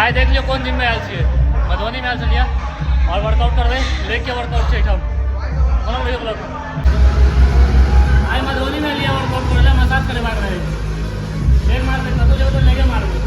भाई देख लियो कौन जिम में आयल छियै मधुबनी में आयल छलियै और वर्कआउट करबै लेग के वर्कआउट छै एठाम कोनो वीडियो ब्लॉग आइ मधुबनी में लिया वर्कआउट करले मसाज करेबाक रहै लेग मारबै कतौ जेबै तो लेगे मारबै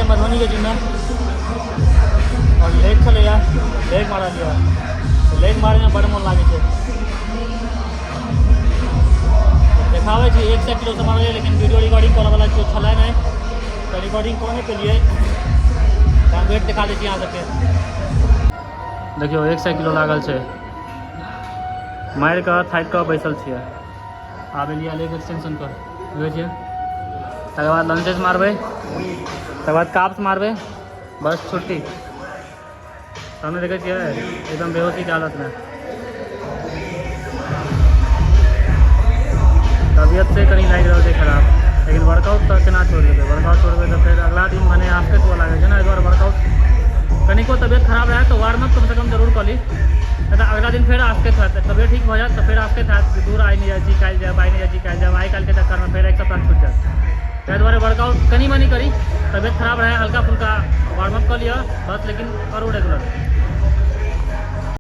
मधुबनी के जिम में और लेग चले या लेग मारा लिया तो लेग मारे में बड़ा मन लागे छे देखावे छी 1 किलो से मारलिए लेकिन वीडियो रिकॉर्डिंग करे वाला जो छलै नहीं तो रिकॉर्डिंग करने के लिए वेट दिखा दै छी अहाँ सबके देखियो 100 किलो लागल छे मार के थाक के बैसल छियै आब एलिया लेग एक्सटेंशन कर बुझे छियै तकर बाद लंजेस मारबै तकर बाद काप्स मारबै बस छुट्टी सामने देखे छियै एकदम बेहोशी के हालत में तबियत से कहीं लाग रहा है खराब लेकिन वर्कआउट तो केना छोड़ देबै वर्कआउट छोड़बै तो फिर अगला दिन मने आपके तो लागे छै ना एक बार वर्कआउट कनिको तबियत खराब रहा तो वार्म अप कम से कम जरूर कर ली नहीं तो अगला दिन फिर आसके तबियत ठीक हो जाए तो फिर आसके दूर आई नहीं जाए कल जाए आई नहीं जाए कल जाए आई कल के चक्कर में फिर एक सप्ताह छूट जाए ताहि दुआरे वर्कआउट कनी मनी करी तबियत खराब रहे हल्का फुल्का वार्म अप कर लिया बस लेकिन करूँ रेगुलर